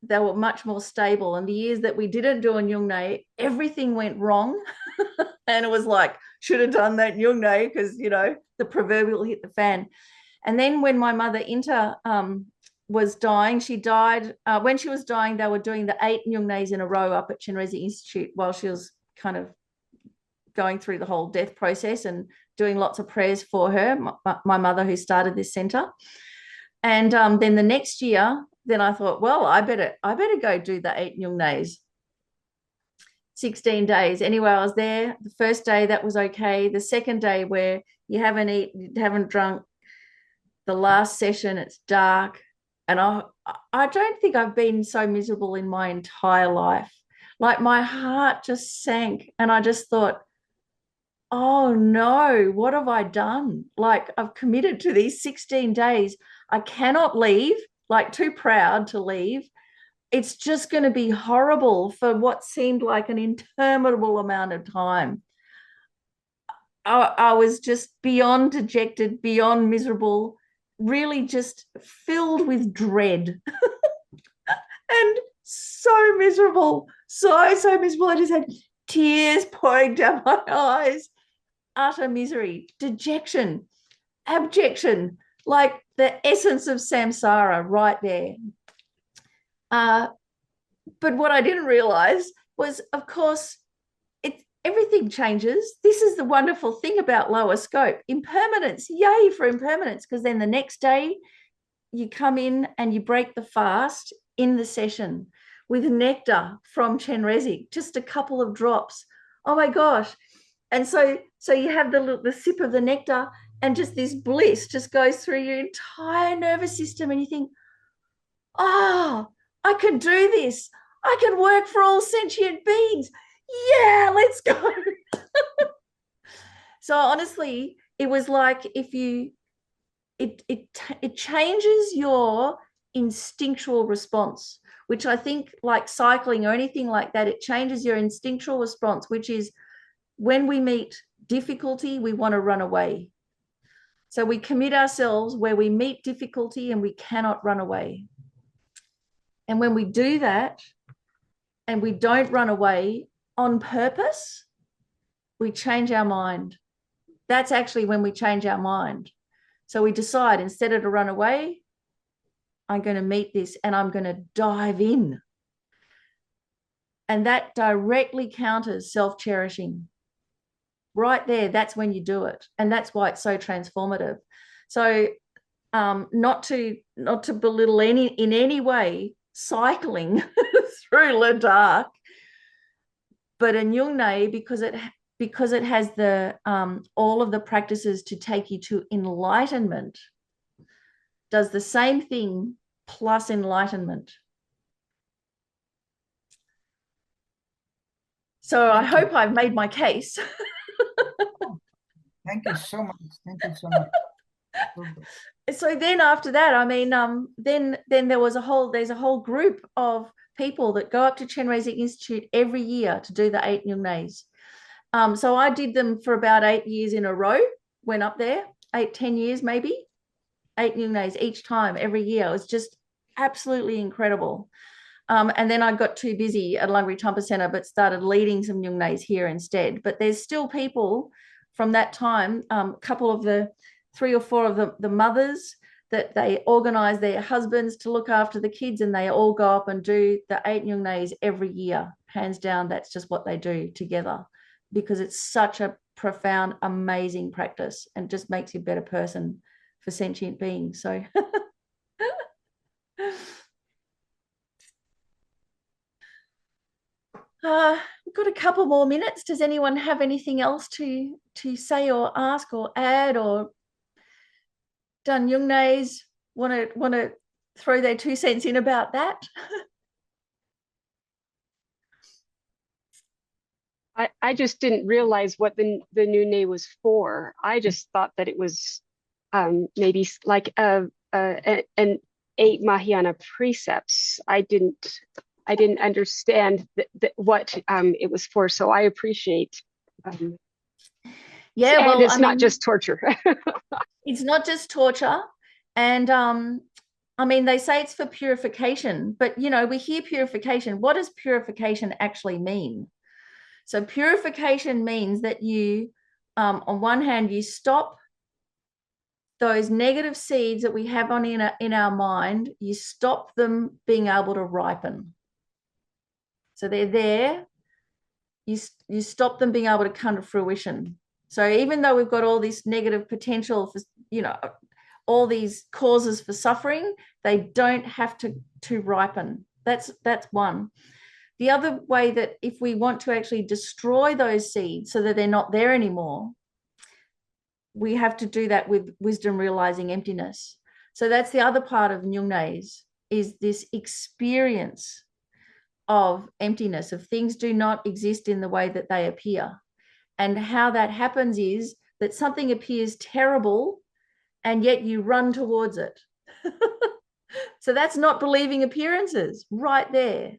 they were much more stable, and the years that we didn't do a Nyungnay, everything went wrong, and it was like, should have done that Nyungnay because the proverbial hit the fan. And then when my mother Inta was dying, she died when she was dying. They were doing the 8 Nyungnays in a row up at Chenrezig Institute while she was kind of going through the whole death process and doing lots of prayers for her, my mother who started this center. And then the next year, then I thought, well, I better go do the 8 Nyungnays. 16 days. Anyway, I was there. The first day, that was okay. The second day, where you haven't eaten, you haven't drunk. The last session, it's dark. And I don't think I've been so miserable in my entire life. Like, my heart just sank. And I just thought, oh no, what have I done? Like, I've committed to these 16 days. I cannot leave, like, too proud to leave. It's just going to be horrible for what seemed like an interminable amount of time. I was just beyond dejected, beyond miserable, really just filled with dread and so miserable, so miserable. I just had tears pouring down my eyes, utter misery, dejection, abjection, like the essence of samsara right there. But what I didn't realize was, of course, everything changes. This is the wonderful thing about lower scope. Impermanence, yay for impermanence, because then the next day you come in and you break the fast in the session with nectar from Chenrezig, just a couple of drops. Oh my gosh. And so you have the sip of the nectar, and just this bliss just goes through your entire nervous system, and you think, oh, I can do this. I can work for all sentient beings. Yeah, let's go. So honestly, it was like, if you, it changes your instinctual response, which I think, like cycling or anything like that, it changes your instinctual response, which is, when we meet difficulty, we want to run away. So we commit ourselves where we meet difficulty and we cannot run away. And when we do that and we don't run away on purpose, we change our mind. That's actually when we change our mind. So we decide, instead of to run away, I'm going to meet this and I'm going to dive in. And that directly counters self-cherishing. Right there, that's when you do it. And that's why it's so transformative. So not to belittle in any way cycling through Ladakh, but in Nyungne, because it has the all of the practices to take you to enlightenment, does the same thing plus enlightenment. So I hope I've made my case. Thank you so much. Thank you so much. So then after that, I mean, then there's a whole group of people that go up to Chenrezig Institute every year to do the 8 Nyungnes. So I did them for about 8 years in a row, went up there, 10 years maybe, 8 Nyungnes each time, every year. It was just absolutely incredible. And then I got too busy at Lungri Tampa Center, but started leading some Nyungnes here instead. But there's still people from that time, a couple of the 3 or 4 of the mothers, that they organize their husbands to look after the kids, and they all go up and do the 8 Nyungnes every year. Hands down, that's just what they do together, because it's such a profound, amazing practice, and just makes you a better person for sentient beings. So we've got a couple more minutes. Does anyone have anything else to say or ask or add, or done Nyungnes want to throw their 2 cents in about that? I just didn't realize what the Nyungne was for. I just thought that it was maybe like an 8 Mahayana precepts. I didn't understand what it was for. So I appreciate. Yeah, and well, it's not just torture. It's not just torture, and I mean, they say it's for purification, but we hear purification. What does purification actually mean? So purification means that you, on one hand, you stop those negative seeds that we have in our mind. You stop them being able to ripen. So they're there. You stop them being able to come to fruition. So even though we've got all this negative potential for, all these causes for suffering, they don't have to ripen. That's one. The other way that if we want to actually destroy those seeds so that they're not there anymore, we have to do that with wisdom realizing emptiness. So that's the other part of Nyungnes, is this experience of emptiness, of things do not exist in the way that they appear. And how that happens is that something appears terrible and yet you run towards it. So that's not believing appearances right there.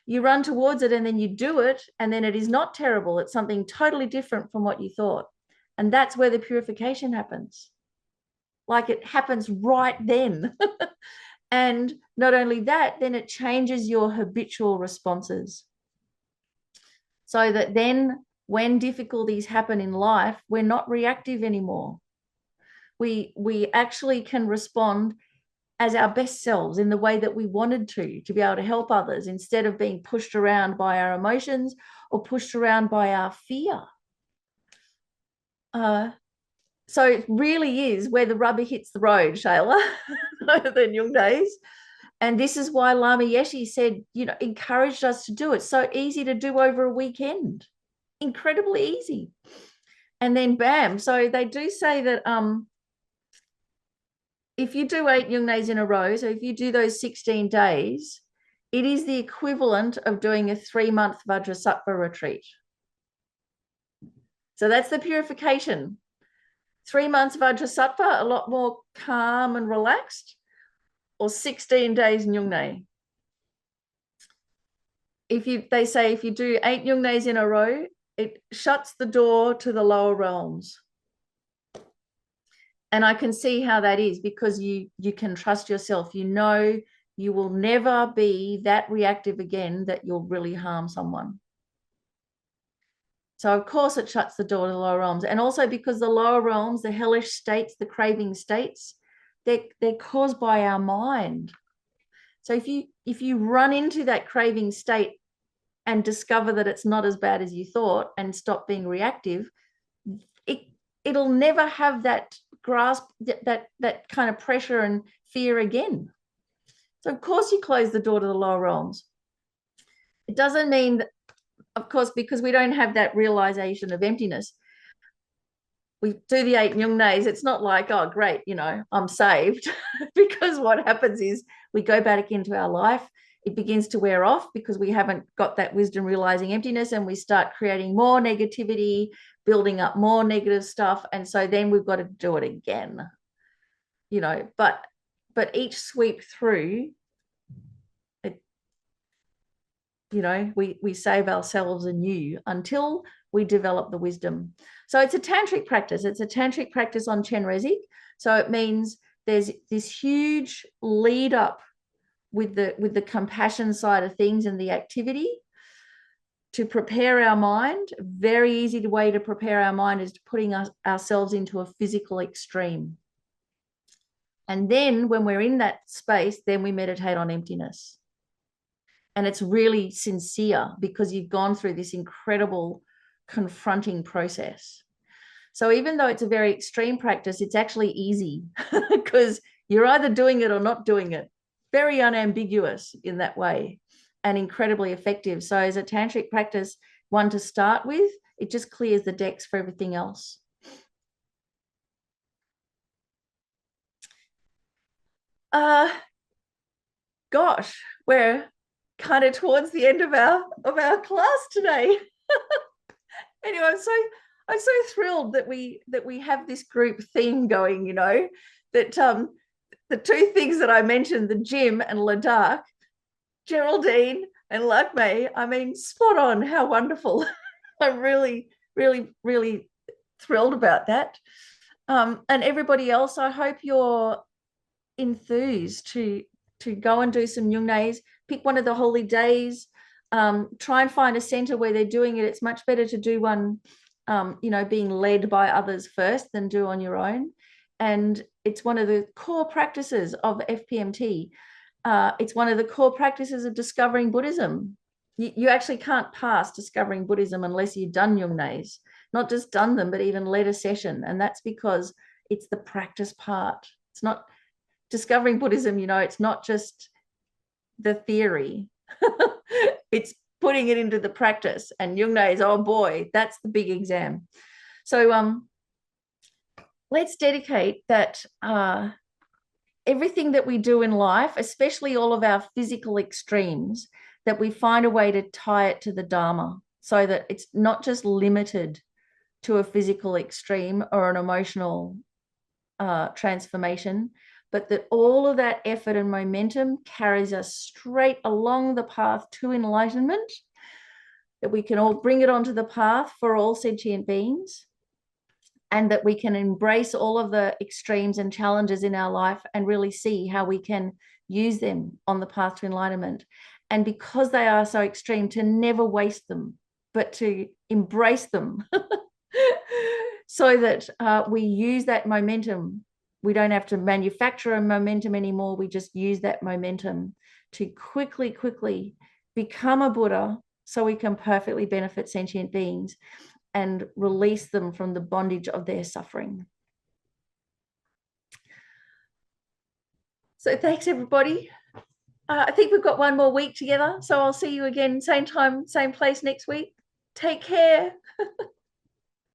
You run towards it and then you do it, and then it is not terrible. It's something totally different from what you thought. And that's where the purification happens. Like, it happens right then. And not only that, then it changes your habitual responses. So that then when difficulties happen in life, we're not reactive anymore. We actually can respond as our best selves in the way that we wanted to be able to help others, instead of being pushed around by our emotions or pushed around by our fear. So it really is where the rubber hits the road, Shayla, the Nyungnes. And this is why Lama Yeshe said, encouraged us to do it. So easy to do over a weekend, incredibly easy. And then bam. So they do say that if you do 8 Nyungnes in a row, so if you do those 16 days, it is the equivalent of doing a 3-month Vajrasattva retreat. So that's the purification. 3 months Vajrasattva, a lot more calm and relaxed, or 16 days Nyungne. They say if you do 8 Nyungnes in a row, it shuts the door to the lower realms. And I can see how that is, because you can trust yourself. You know you will never be that reactive again that you'll really harm someone. So, of course, it shuts the door to the lower realms. And also because the lower realms, the hellish states, the craving states, they're caused by our mind. So if you run into that craving state and discover that it's not as bad as you thought and stop being reactive, it'll never have that grasp, that kind of pressure and fear again. So, of course, you close the door to the lower realms. It doesn't mean that, of course, because we don't have that realization of emptiness, we do the 8 Nyungnes, it's not like, oh, great, I'm saved. Because what happens is we go back into our life, it begins to wear off because we haven't got that wisdom realizing emptiness, and we start creating more negativity, building up more negative stuff. And so then we've got to do it again, but each sweep through, we save ourselves anew until we develop the wisdom. So it's a tantric practice. It's a tantric practice on Chenrezig. So it means there's this huge lead up with the compassion side of things and the activity to prepare our mind. A very easy way to prepare our mind is putting ourselves into a physical extreme. And then when we're in that space, then we meditate on emptiness. And it's really sincere because you've gone through this incredible confronting process. So even though it's a very extreme practice, it's actually easy because you're either doing it or not doing it. Very unambiguous in that way and incredibly effective. So as a tantric practice, one to start with, it just clears the decks for everything else. Gosh, we're kind of towards the end of our class today. Anyway, I'm so thrilled that we have this group theme going, that the 2 things that I mentioned, the gym and Ladakh, Geraldine and Lakme, I mean, spot on. How wonderful. I'm really, really, really thrilled about that. And everybody else, I hope you're enthused to go and do some Nyungnes. Pick one of the holy days. Try and find a center where they're doing it. It's much better to do one, being led by others first than do on your own. And it's one of the core practices of FPMT. It's one of the core practices of discovering Buddhism. You actually can't pass discovering Buddhism unless you've done Nyungnes, not just done them, but even led a session. And that's because it's the practice part. It's not discovering Buddhism, it's not just the theory. It's putting it into the practice. And Yungne is, oh boy, that's the big exam. So let's dedicate that everything that we do in life, especially all of our physical extremes, that we find a way to tie it to the Dharma, so that it's not just limited to a physical extreme or an emotional transformation, but that all of that effort and momentum carries us straight along the path to enlightenment, that we can all bring it onto the path for all sentient beings, and that we can embrace all of the extremes and challenges in our life and really see how we can use them on the path to enlightenment. And because they are so extreme, to never waste them, but to embrace them so that we use that momentum. We don't have to manufacture a momentum anymore. We just use that momentum to quickly become a Buddha, so we can perfectly benefit sentient beings and release them from the bondage of their suffering. So thanks, everybody. I think we've got one more week together. So I'll see you again, same time, same place next week. Take care.